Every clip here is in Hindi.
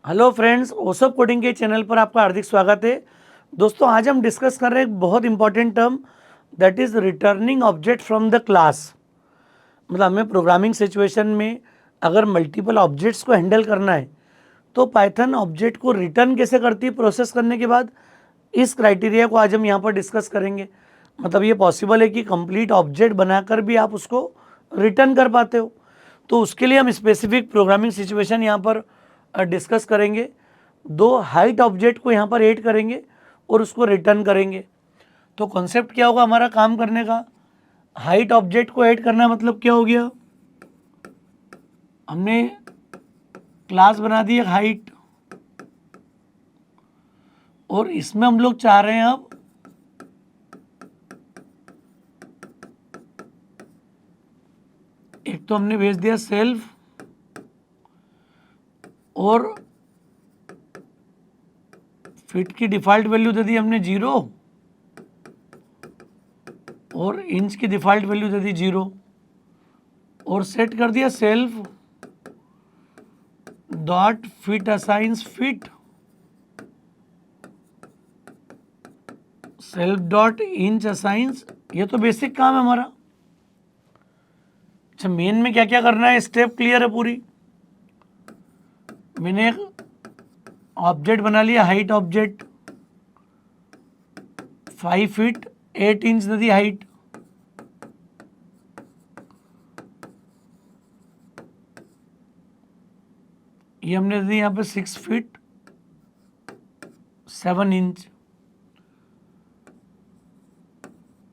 हेलो फ्रेंड्स, ओसप कोडिंग के चैनल पर आपका हार्दिक स्वागत है। दोस्तों, आज हम डिस्कस कर रहे हैं एक बहुत important term, that is returning object from the class. मतलब हमें प्रोग्रामिंग सिचुएशन में अगर मल्टीपल ऑब्जेक्ट्स को हैंडल करना है तो पाइथन ऑब्जेक्ट को रिटर्न कैसे करती है प्रोसेस करने के बाद, इस क्राइटेरिया को आज हम यहाँ पर डिस्कस करेंगे। मतलब ये पॉसिबल है कि कंप्लीट ऑब्जेक्ट बनाकर भी आप उसको रिटर्न कर पाते हो, तो उसके लिए हम स्पेसिफिक प्रोग्रामिंग सिचुएशन यहाँ पर डिस्कस करेंगे। दो हाइट ऑब्जेक्ट को यहाँ पर ऐड करेंगे और उसको रिटर्न करेंगे। तो कॉन्सेप्ट क्या होगा हमारा काम करने का, हाइट ऑब्जेक्ट को ऐड करना मतलब क्या हो गया, हमने क्लास बना दी एक हाइट और इसमें हम लोग चाह रहे हैं अब एक तो हमने भेज दिया सेल्फ और फिट की डिफ़ॉल्ट वैल्यू दे दी हमने 0 और इंच की डिफ़ॉल्ट वैल्यू दे दी 0 और सेट कर दिया self dot fit assigns fit, self dot inch assigns. ये तो बेसिक काम है हमारा। अच्छा, मेन में क्या क्या करना है, स्टेप क्लियर है पूरी। मैंने एक ऑब्जेक्ट बना लिया, हाइट ऑब्जेक्ट 5 फीट 8 इंच दे दी हाइट। ये हमने दे दी यहाँ पे 6 फीट 7 इंच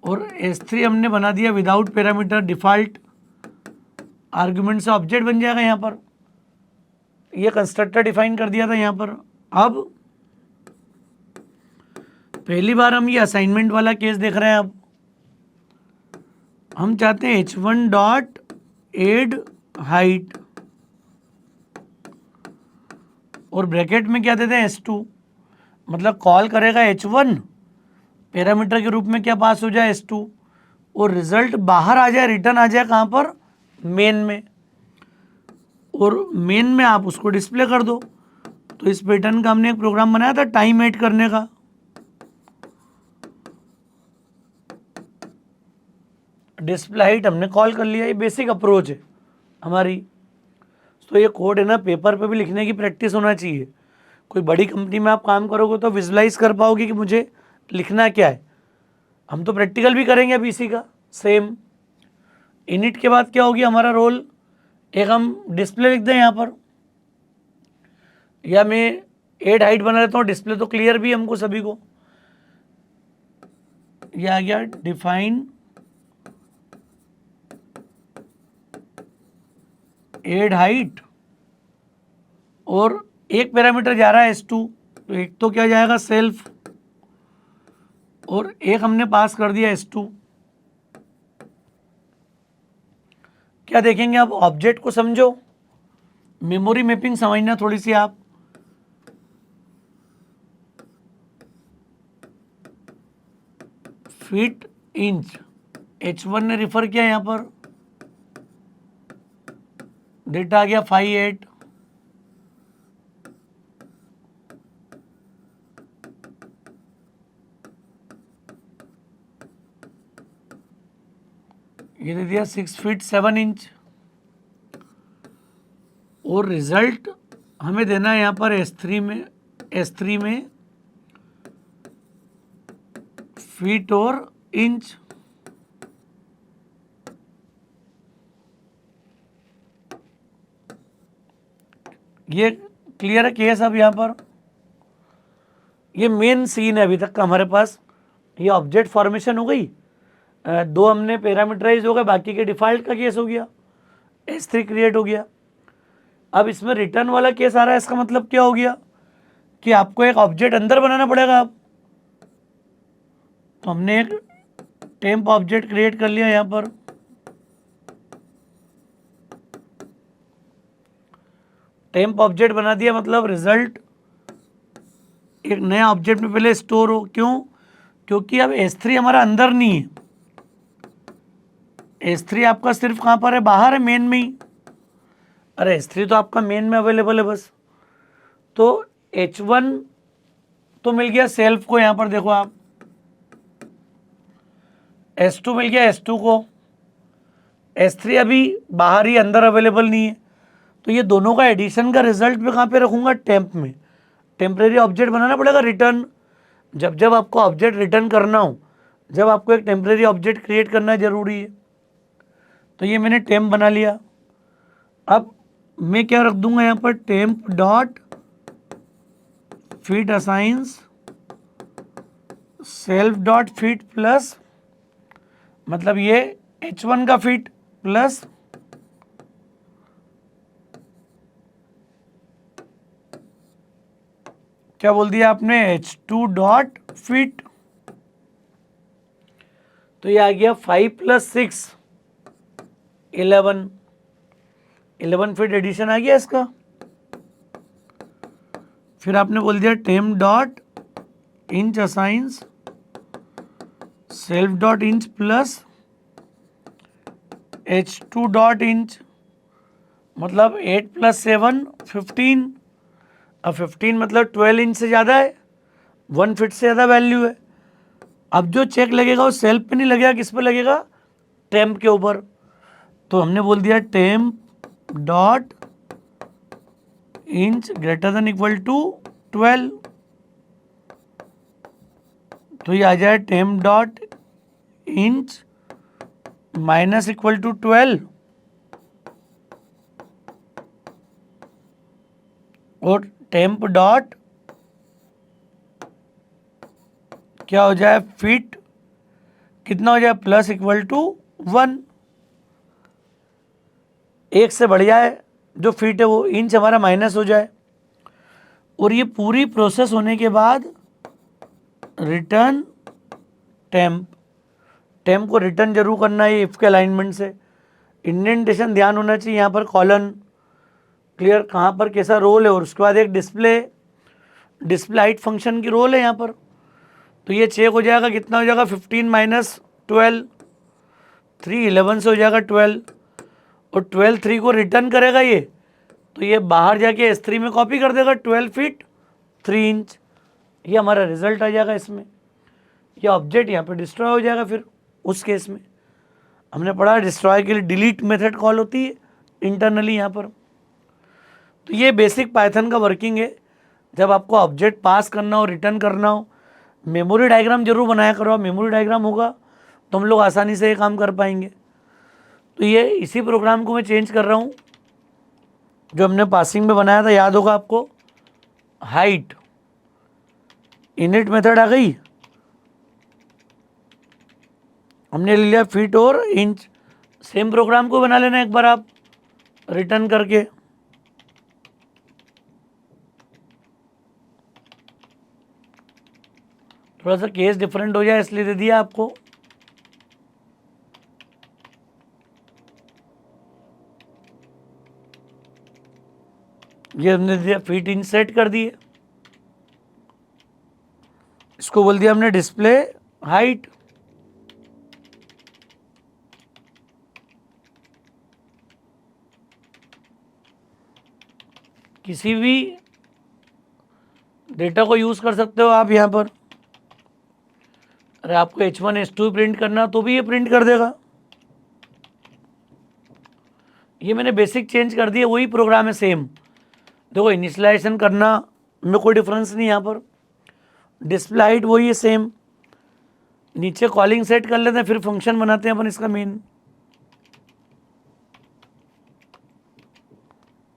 और S3 हमने बना दिया विदाउट पैरामीटर, डिफ़ॉल्ट आर्गुमेंट से ऑब्जेक्ट बन जाएगा यहाँ पर। ये कंस्ट्रक्टर डिफाइन कर दिया था यहाँ पर। अब पहली बार हम ये असाइनमेंट वाला केस देख रहे हैं। अब हम चाहते हैं h1 डॉट एड हाइट और ब्रैकेट में क्या देते हैं s2, मतलब कॉल करेगा h1, पैरामीटर के रूप में क्या पास हो जाए s2 और रिजल्ट बाहर आ जाए, रिटर्न आ जाए कहाँ पर, मेन में, और मेन में आप उसको डिस्प्ले कर दो। तो इस पैटर्न का हमने एक प्रोग्राम बनाया था टाइम ऐड करने का। डिस्प्ले हाइट हमने कॉल कर लिया, ये बेसिक अप्रोच है हमारी। तो ये कोड है ना, पेपर पे भी लिखने की प्रैक्टिस होना चाहिए। कोई बड़ी कंपनी में आप काम करोगे तो विजुलाइज कर पाओगे कि मुझे लिखना क्या है। हम तो प्रैक्टिकल भी करेंगे अब इसी का सेम। इनिट के बाद क्या होगी हमारा रोल, एक हम डिस्प्ले लिख दें यहाँ पर, या मैं एड हाइट बना लेता हूँ, डिस्प्ले तो क्लियर भी हमको सभी को। यह आ गया डिफाइन एड हाइट और एक पैरामीटर जा रहा है S2, तो एक तो क्या जाएगा सेल्फ और एक हमने पास कर दिया S2। क्या देखेंगे अब, ऑब्जेक्ट को समझो, मेमोरी मैपिंग समझना थोड़ी सी आप। फीट इंच h1 ने रिफर किया यहाँ पर, डेटा आ गया 5 8। ये दे दिया 6 फीट 7 इंच और रिजल्ट हमें देना है यहाँ पर S3 में फीट और इंच। ये क्लियर है केस। अब यहाँ पर ये मेन सीन है अभी तक का हमारे पास। ये ऑब्जेक्ट फॉर्मेशन हो गई, दो हमने पैरामीटराइज हो गए, बाकी के डिफ़ॉल्ट का केस हो गया, S3 क्रिएट हो गया। अब इसमें रिटर्न वाला केस आ रहा है। इसका मतलब क्या हो गया कि आपको एक ऑब्जेक्ट अंदर बनाना पड़ेगा। अब तो हमने एक टेम्प ऑब्जेक्ट क्रिएट कर लिया यहाँ पर, टेम्प ऑब्जेक्ट बना दिया, मतलब रिजल्ट एक नया ऑब्जेक्ट में पहले स्टोर हो। क्यों? क्योंकि अब S3 हमारा अंदर नहीं है, S3 आपका सिर्फ कहाँ पर है, बाहर है, मेन में ही। अरे S3 तो आपका मेन में अवेलेबल है बस। तो H1 तो मिल गया सेल्फ को, यहाँ पर देखो आप, S2 मिल गया S2 को, S3 अभी बाहर ही, अंदर अवेलेबल नहीं है, तो ये दोनों का एडिशन का रिजल्ट मैं कहाँ पे रखूँगा, टेम्प में। टेम्परेरी ऑब्जेक्ट बनाना पड़ेगा रिटर्न, जब जब आपको ऑब्जेक्ट रिटर्न करना हो, जब आपको एक टेम्परेरी ऑब्जेक्ट क्रिएट करना जरूरी है। तो ये मैंने टेम्प बना लिया। अब मैं क्या रख दूंगा यहाँ पर, temp dot fit assigns self dot fit plus, मतलब ये H1 का फिट प्लस क्या बोल दिया आपने, H2 डॉट फिट। तो ये आ गया 5 + 6 11, 11 फिट एडिशन आ गया इसका। फिर आपने बोल दिया temp dot inch assigns self dot inch plus H2 dot inch, मतलब 8 + 7 15। अब 15 मतलब 12 इंच से ज़्यादा है, 1 फिट से ज़्यादा वैल्यू है। अब जो चेक लगेगा वो सेल्फ पे नहीं लगेगा, किस पे लगेगा, टेम्प के ऊपर। तो हमने बोल दिया temp dot inch greater than equal to 12। तो ये आ जाए temp dot inch minus equal to 12, और टेम्प डॉट क्या हो जाए, फिट कितना हो जाए, प्लस इक्वल टू 1। एक से बढ़ जाए जो फिट है वो, इंच हमारा माइनस हो जाए। और ये पूरी प्रोसेस होने के बाद रिटर्न टेम्प, टेम्प को रिटर्न जरूर करना है इफ के अलाइनमेंट से। इंडेंटेशन ध्यान होना चाहिए यहाँ पर, कॉलन क्लियर कहाँ पर कैसा रोल है, और उसके बाद एक डिस्प्ले हाइट फंक्शन की रोल है यहाँ पर। तो ये चेक हो जाएगा, कितना हो जाएगा, 15 - 12, 3 11 से हो जाएगा 12, और 12 3 को रिटर्न करेगा ये, तो ये बाहर जाके S3 में कॉपी कर देगा 12 फीट 3 इंच। ये हमारा रिजल्ट आ जाएगा इसमें। ये ऑब्जेक्ट यहाँ पे डिस्ट्रॉय हो जाएगा। फिर उस केस में हमने पढ़ा डिस्ट्रॉय के लिए डिलीट मेथड कॉल होती है इंटरनली यहाँ पर। तो ये बेसिक पाइथन का वर्किंग है। जब आपको ऑब्जेक्ट पास करना हो, रिटर्न करना हो, मेमोरी डायग्राम जरूर बनाया करो। मेमोरी डायग्राम होगा तो हम लोग आसानी से ये काम कर पाएंगे। तो ये इसी प्रोग्राम को मैं चेंज कर रहा हूँ जो हमने पासिंग में बनाया था, याद होगा आपको। हाइट इनिट मेथड आ गई, हमने ले लिया फीट और इंच। सेम प्रोग्राम को बना लेना एक बार आप रिटर्न करके। थोड़ा सा केस डिफरेंट हो जाए इसलिए दे दिया आपको। ये हमने दिया फीट इंच सेट कर दिए, इसको बोल दिया हमने डिस्प्ले हाइट। किसी भी डेटा को यूज कर सकते हो आप यहाँ पर। अरे आपको H1 H2 प्रिंट करना तो भी ये प्रिंट कर देगा। ये मैंने बेसिक चेंज कर दिया, वही प्रोग्राम है सेम। देखो इनिशियलाइजेशन करना में कोई डिफरेंस नहीं यहाँ पर। डिस्प्ले हाइट वही है सेम। नीचे कॉलिंग सेट कर लेते हैं, फिर फंक्शन बनाते हैं अपन इसका मेन।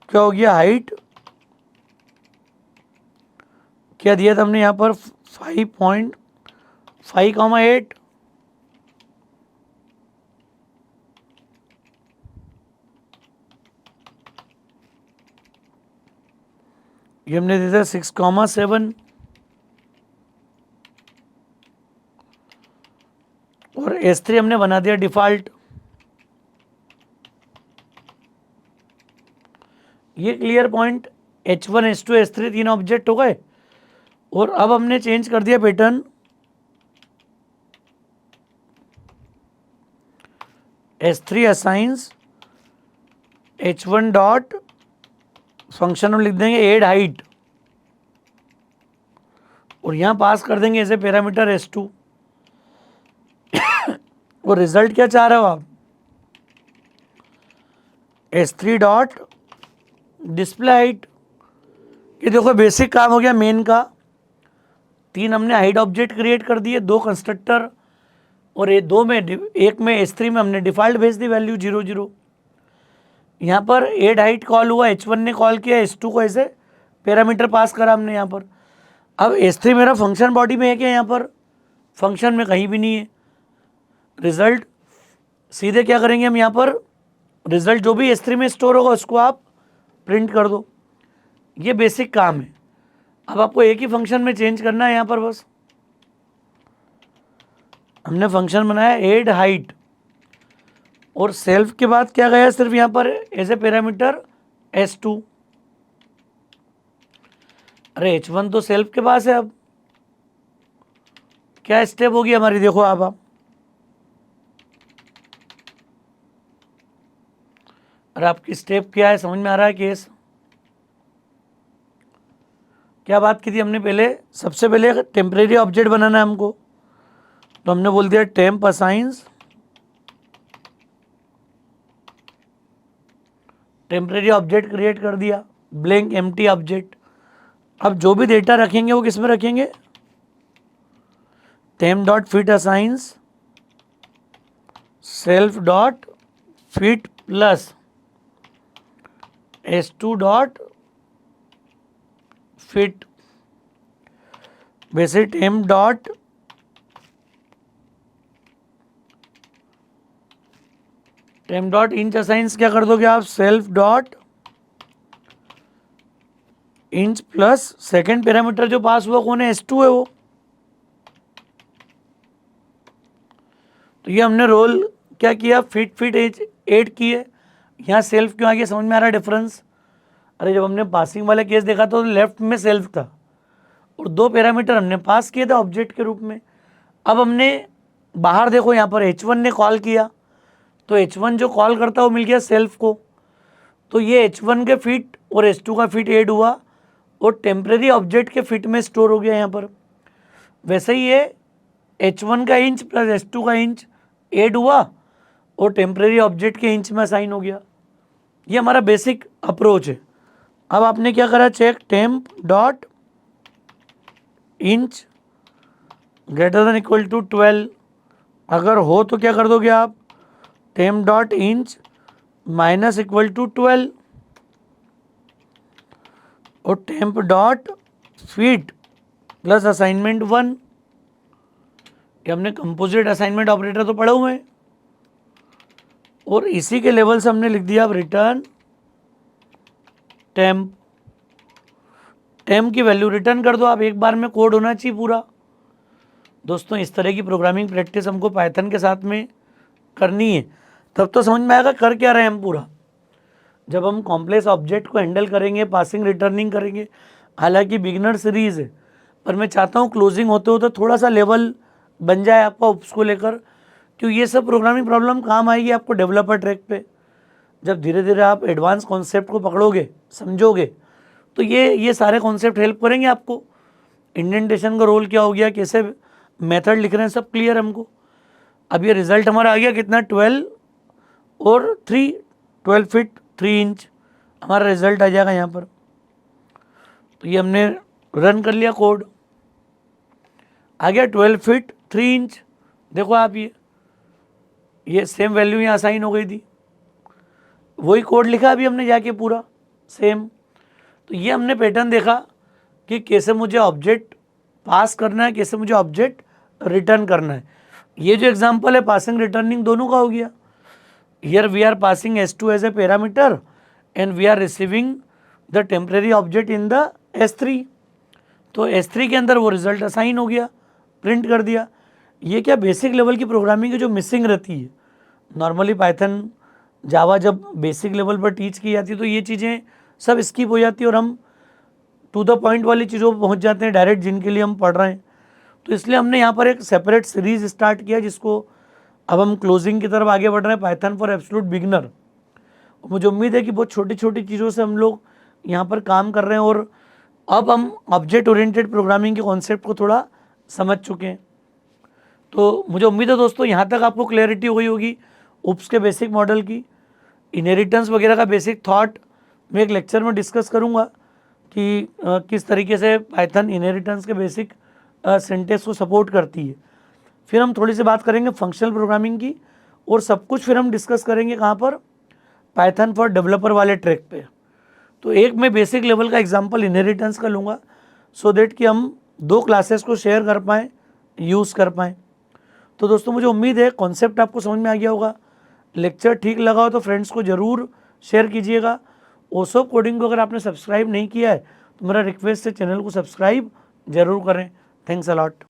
क्या हो गया, हाइट क्या दिया था हमने यहाँ पर, 5.5,8। ये हमने दिया था 6,7। और S3 हमने बना दिया डिफॉल्ट। ये clear point, H1 H2 S3 तीन ऑब्जेक्ट हो गए। और अब हमने चेंज कर दिया pattern, S3 assigns H1 dot function में लिख देंगे एड हाइट। और यहाँ पास कर देंगे ऐसे पैरामीटर S2। और रिजल्ट क्या चाह रहे हो आप? S3 dot display height. ये देखो बेसिक काम हो गया मेन का। 3 हमने हाइट ऑब्जेक्ट क्रिएट कर दिए, 2 कंस्ट्रक्टर, और ये 2 में एक में S3 में हमने डिफ़ॉल्ट भेज दी वैल्यू 0 0। यहाँ पर एड हाइट कॉल हुआ, H1 ने कॉल किया, S2 को ऐसे पैरामीटर पास करा हमने यहाँ पर। अब S3 मेरा फंक्शन बॉडी में है क्या? यहाँ पर फंक्शन में कहीं भी नहीं है। रिजल्ट सीधे क्या करेंगे हम, यहाँ पर रिजल्ट जो भी S3 में स्टोर होगा उसको आप प्रिंट कर दो। ये बेसिक काम है। अब आपको एक ही फंक्शन में चेंज करना है। यहाँ पर बस हमने फंक्शन बनाया एड हाइट, और सेल्फ के बाद क्या गया सिर्फ यहाँ पर एज ए पैरामीटर S2। अरे H1 तो सेल्फ के पास है। अब क्या स्टेप होगी हमारी, देखो आप अरे आपकी स्टेप क्या है, समझ में आ रहा है केस? क्या बात की थी हमने पहले? सबसे पहले टेम्परेरी ऑब्जेक्ट बनाना है हमको, तो हमने बोल दिया temp assigns temporary object create कर दिया, ब्लैंक एम्प्टी ऑब्जेक्ट। अब जो भी डेटा रखेंगे वो किस में रखेंगे? Temp dot fit assigns self dot fit plus S2 dot fit. वैसे टेम्प डॉट इंच असाइंस क्या कर दोगे आप? Self dot inch plus second parameter जो पास हुआ कौन है? S2 है वो। तो ये हमने रोल क्या किया? फिट एज ऐड किए। यहाँ सेल्फ क्यों आ गया, समझ में आ रहा है डिफरेंस? अरे जब हमने पासिंग वाला केस देखा तो लेफ्ट में सेल्फ था और 2 पैरामीटर हमने पास किए थे ऑब्जेक्ट के रूप में। अब हमने बाहर देखो, यहाँ पर H1 ने कॉल किया, तो H1 जो कॉल करता है वो मिल गया सेल्फ को। तो ये H1 के फिट और S2 का फिट ऐड हुआ और टेम्परेरी ऑब्जेक्ट के फिट में स्टोर हो गया यहाँ पर। वैसे ही ये H1 का इंच प्लस S2 का इंच ऐड हुआ और टेम्परेरी ऑब्जेक्ट के इंच में असाइन हो गया। ये हमारा बेसिक अप्रोच है। अब आपने क्या करा? Check temp dot inch greater than equal to 12। अगर हो तो क्या कर दोगे आप? Temp dot inch minus equal to 12 और temp dot fit plus assignment 1। ये हमने कंपोजिट असाइनमेंट ऑपरेटर तो पढ़े हुए हैं, और इसी के लेवल से हमने लिख दिया अब रिटर्न टेम्प। टेम्प की वैल्यू रिटर्न कर दो आप। एक बार में कोड होना चाहिए पूरा। दोस्तों इस तरह की प्रोग्रामिंग प्रैक्टिस हमको पाइथन के साथ में करनी है, तब तो समझ में आएगा कर क्या रहे हैं हम पूरा। जब हम कॉम्प्लेक्स ऑब्जेक्ट को हैंडल करेंगे, पासिंग रिटर्निंग करेंगे, हालांकि बिगिनर सीरीज़ है, पर मैं चाहता हूँ क्लोजिंग होते होते थोड़ा सा लेवल बन जाए आपका उसको लेकर, क्योंकि ये सब प्रोग्रामिंग प्रॉब्लम काम आएगी आपको डेवलपर ट्रैक पे। जब धीरे धीरे आप एडवांस कॉन्सेप्ट को पकड़ोगे, समझोगे, तो ये सारे कॉन्सेप्ट हेल्प करेंगे आपको। इंडेंटेशन का रोल क्या हो गया, कैसे मेथड लिख रहे हैं, सब क्लियर हमको। अब ये रिजल्ट हमारा आ गया कितना? 12 और 3, 12 फीट 3 इंच हमारा रिजल्ट आ जाएगा यहाँ पर। तो ये हमने रन कर लिया कोड, आ गया 12 फीट 3 इंच। देखो आप ये सेम वैल्यू यहाँ असाइन हो गई थी, वही कोड लिखा अभी हमने जाके पूरा सेम। तो ये हमने पैटर्न देखा कि कैसे मुझे ऑब्जेक्ट पास करना है, कैसे मुझे ऑब्जेक्ट रिटर्न करना है। ये जो एग्जांपल है पासिंग रिटर्निंग दोनों का हो गया। Here we are passing S2 as a parameter and we are receiving the temporary object in the S3। तो S3 के अंदर वो रिजल्ट असाइन हो गया, प्रिंट कर दिया। ये क्या बेसिक लेवल की प्रोग्रामिंग है जो मिसिंग रहती है। नॉर्मली पाइथन जावा जब बेसिक लेवल पर टीच की जाती है तो ये चीज़ें सब स्किप हो जाती है और हम टू द पॉइंट वाली चीज़ों पर पहुँच जाते हैं डायरेक्ट, जिनके लिए हम पढ़ रहे हैं। तो इसलिए हमने यहाँ पर एक सेपरेट सीरीज़ स्टार्ट किया, जिसको अब हम क्लोजिंग की तरफ आगे बढ़ रहे हैं, पाइथन फॉर एब्सोल्यूट बिगिनर। मुझे उम्मीद है कि बहुत छोटी छोटी चीज़ों से हम लोग यहाँ पर काम कर रहे हैं और अब हम ऑब्जेक्ट ओरिएंटेड प्रोग्रामिंग के कॉन्सेप्ट को थोड़ा समझ चुके हैं। तो मुझे उम्मीद है दोस्तों यहाँ तक आपको क्लैरिटी हो गई होगी उप्स के बेसिक मॉडल की। इनहेरिटेंस वगैरह का बेसिक थॉट मैं एक लेक्चर में डिस्कस करूँगा कि किस तरीके से पाइथन इनहेरिटेंस के बेसिक सिंटेक्स को सपोर्ट करती है। फिर हम थोड़ी सी बात करेंगे फंक्शनल प्रोग्रामिंग की, और सब कुछ फिर हम डिस्कस करेंगे कहाँ पर, पाइथन फॉर डेवलपर वाले ट्रैक पे। तो एक मैं बेसिक लेवल का एग्जांपल इनहेरिटेंस का लूँगा सो दैट कि हम दो क्लासेस को शेयर कर पाएँ, यूज़ कर पाएँ। तो दोस्तों मुझे उम्मीद है कॉन्सेप्ट आपको समझ में आ गया होगा। लेक्चर ठीक लगा हो तो फ्रेंड्स को ज़रूर शेयर कीजिएगा। ओसो कोडिंग को अगर आपने सब्सक्राइब नहीं किया है तो मेरा रिक्वेस्ट है चैनल को सब्सक्राइब ज़रूर करें। Thanks a lot.